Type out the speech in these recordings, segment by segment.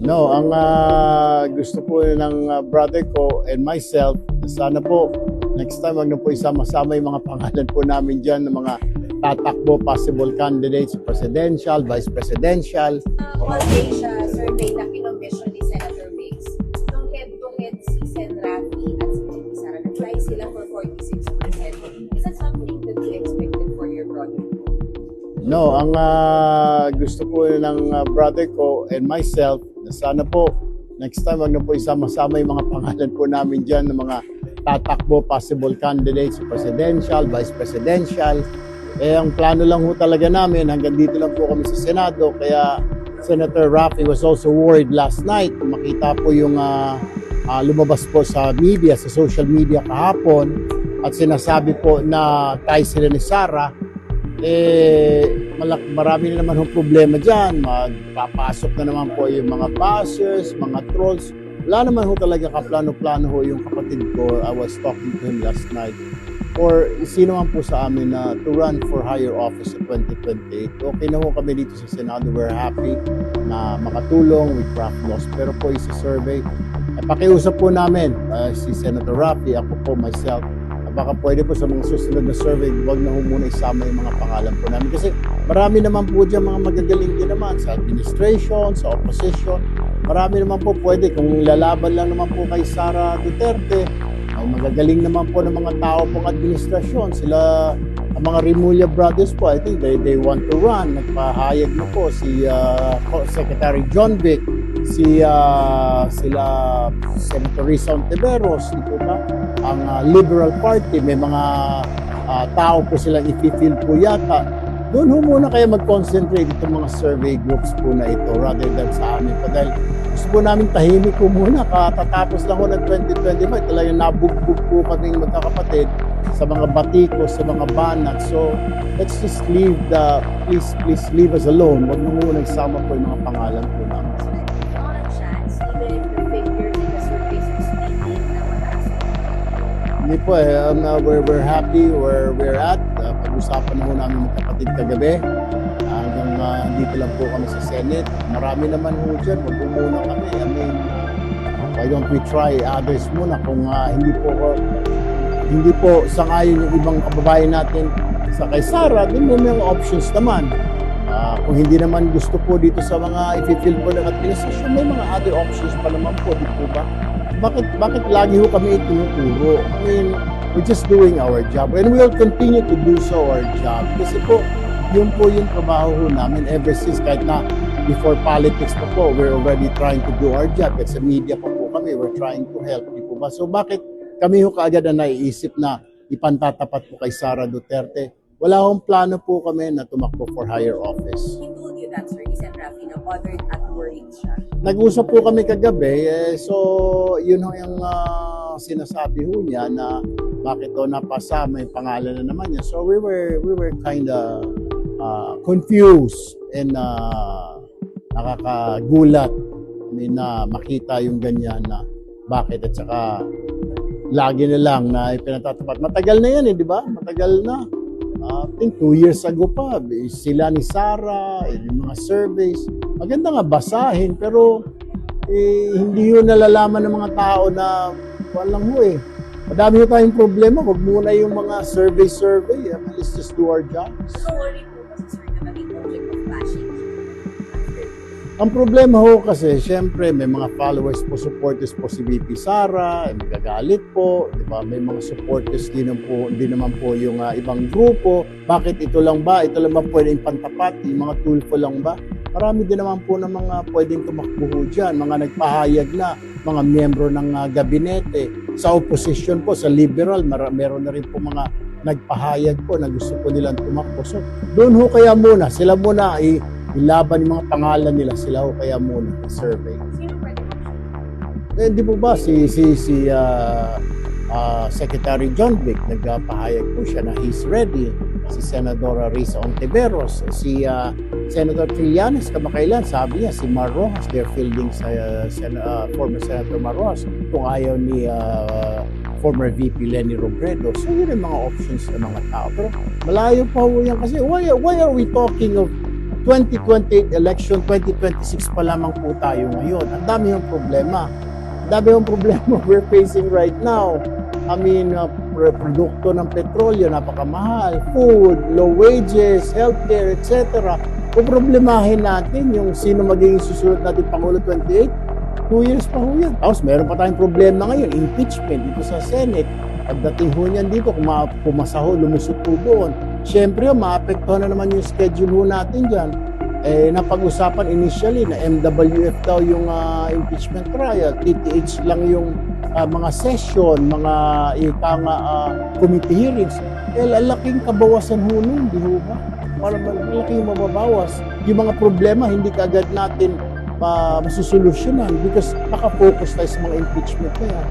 No, ang gusto po ng brother ko and myself, sana po next time wag na po isama-sama yung mga pangalan po namin dyan ng mga tatakbo possible candidates, presidential, vice presidential. Audacia survey na kinomission ni Senator Riggs. Nung head-to-head si Sen. Rafi at si VP Sara, nag-fly sila for 46%. Is that something that you expected for your brother? No, ang gusto po ng brother ko and myself, sana po next time wag na po isama-sama yung mga pangalan po namin dyan ng mga tatakbo possible candidates, presidential, vice presidential. Ang plano lang ho talaga namin, hanggang dito lang po kami sa Senado. Kaya Senator Rafi was also worried last night. Makita po yung lumabas po sa media, sa social media kahapon, at sinasabi po na tayo sila ni Sara. Marami na naman yung problema dyan. Magpapasok na naman po yung mga bashers, mga trolls. Wala naman ho talaga kaplano-plano ho yung kapatid ko. I was talking to him last night. Or sino man po sa amin na to run for higher office sa 2028. Okay na ho kami dito sa Senado. We're happy na makatulong with craft laws. Pero po yung survey, pakiusap po namin si Senator Rafi, ako po, myself, baka pwede po sa mga susunod na survey, wag na ho muna isama yung mga pangalan po namin. Kasi marami naman po dyan mga magagaling din naman sa administration, sa opposition. Marami naman po pwede. Kung lalaban lang naman po kay Sara Duterte, ay magagaling naman po ng mga tao pong administrasyon. Sila, ang mga Remulla brothers po, I think they want to run. Nagpahayag na po si Secretary John Vic, sila Senator Risa Ontiveros, di po ba? Ang Liberal Party, may mga tao po silang ipi-fill po yata. Doon ho muna kaya mag-concentrate itong mga survey groups po na ito rather than sa amin pa. Dahil gusto po namin tahimik po muna. Katatapos lang ho ng 2025. Talagang nabugbog po kaming magkakapatid sa mga batikos, sa mga banat. So, let's just leave please leave us alone. Huwag na muna nagsama po yung mga pangalan po namin. Not a chance, even if the figures in the surveys are stating na mataas. Hindi po we're happy where we're at. Pag-usapan na ho namin magkapatid kagabi. Hanggang dito lang po kami sa Senate. Marami naman ho dyan. Wag muna kami. I mean, why don't we try others muna kung hindi po sangayon yung ibang kababayan natin sa kay Sara, din may mga options naman. Kung hindi naman gusto po dito sa mga i-fill po ng administration, may mga other options pa naman po, di po ba? Bakit lagi ho kami itinuturo? I mean, we're just doing our job and we'll continue to do so our job. Kasi po, yun po yung trabaho ho namin ever since, kahit na before politics pa po, we're already trying to do our job. At sa media pa po kami, we're trying to help, di po ba? So bakit kami ho kaagad na naiisip na ipantatapat po kay Sara Duterte? Wala hong plano po kami na tumakbo for higher office. He told you that, sir, ni Sen. Rafi, na bothered at worried siya. Nag-usap po kami kagabi, so yun ho yung sinasabi ho niya na bakit daw napasama yung pangalan na naman niya. So we were kind of confused and nakakagulat. I mean, makita yung ganyan na bakit, at saka lagi na lang na ipinatatapat. Matagal na yan di ba? Matagal na. I think 2 years ago pa, sila ni Sara, yung mga surveys. Maganda nga basahin, pero hindi yun nalalaman ng mga tao na walang mo Madami yung tayong problema, wag muna yung mga survey. Let's just do our jobs. So, worried po kasi, sir, na maging object of bashing. Ang problema ho kasi, syempre, may mga followers po, supporters po si VP Sara, magagalit po, di ba? May mga supporters din naman po yung ibang grupo. Bakit ito lang ba? Ito lang ba pwedeng pantapat? Yung mga tulfo lang ba? Marami din naman po ng mga pwedeng tumakbo ho dyan, mga nagpahayag na, mga miyembro ng gabinete. Sa opposition po, sa liberal, meron na rin po mga nagpahayag po na gusto po nilang tumakbo. So, doon ho kaya muna, sila muna ilaban yung mga pangalan nila, sila ho kaya muna survey. Sino pwede mo? Di po ba si Secretary John Vic, nagpahayag po siya na he's ready. Si Senadora Risa Ontiveros, si Senator Trillanes kamakailan, sabi niya si Mar Rojas, they're fielding sa former Senator Mar Rojas kung ayaw ni former VP Leni Robredo. So yun yung mga options ng mga tao. Pero malayo pa ho yan kasi why are we talking of 2028 election, 2026 pa lamang po tayo ngayon. Ang dami yung problema. Ang dami yung problema we're facing right now. I mean, produkto ng petrolyo, napakamahal, food, low wages, healthcare, etc. Kung problemahin natin yung sino magiging susunod natin Pangulo 28, 2 years pa ho yan. Tapos meron pa tayong problema ngayon, impeachment dito sa Senate. Pagdating ho niyan dito, kung pumasa ho, lumusot po doon. Siyempre, maapektuhan na naman yung schedule ho natin dyan. Napag-usapan initially na MWF daw yung impeachment trial, TTH lang yung mga session, mga committee hearings. Lalaking kabawasan ho nun, di ho ba? Malaki yung mababawas. Yung mga problema, hindi kaagad natin masusolusyonan because nakafocus tayo sa mga impeachment na yan.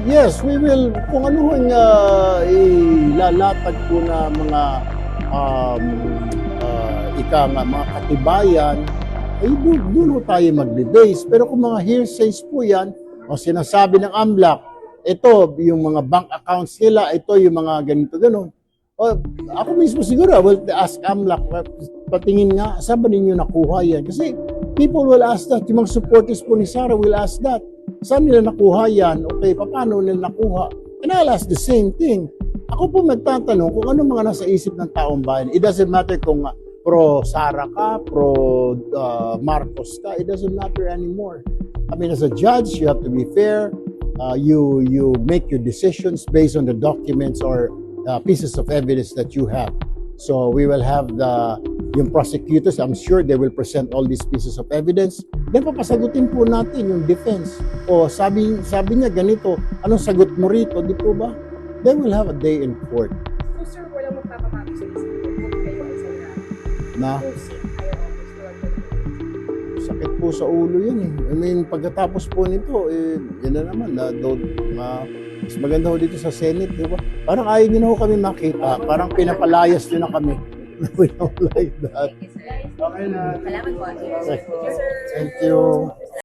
Yes, we will. Kung ano yung ilalatag po na mga mga katibayan, ay doon ho tayo magbe-base. Pero kung mga hearsays po yan, o sinasabi ng AMLAC, ito yung mga bank accounts nila, ito yung mga ganito ganon. O, ako mismo siguro, I will ask AMLAC, patingin nga, saan ba ninyo nakuha yan? Kasi people will ask that, yung mga supporters po ni Sara will ask that. Saan nila nakuha yan? Okay, paano nila nakuha? And I'll ask the same thing. Ako po magtatanong kung ano mga nasa isip ng taong bayan. It doesn't matter kung pro Sara ka, pro Marcos ka. It doesn't matter anymore. I mean, as a judge, you have to be fair. You make your decisions based on the documents or pieces of evidence that you have. So we will have yung prosecutors, I'm sure they will present all these pieces of evidence. Then papasagutin po natin yung defense. O sabi niya ganito, anong sagot mo rito? Di po ba? They will have a day in court. So sir, walang magpapakami sa isip ko kung kayo ay sa Na sakit po sa ulo yan eh. I mean, pagkatapos po nito, yan na naman, mas maganda ho dito sa Senate, di ba? Parang ayaw nyo na ho kami makita. Parang pinapalayas nyo na kami. We don't like that. Thank you, sir. Okay na. Salamat po. Thank you.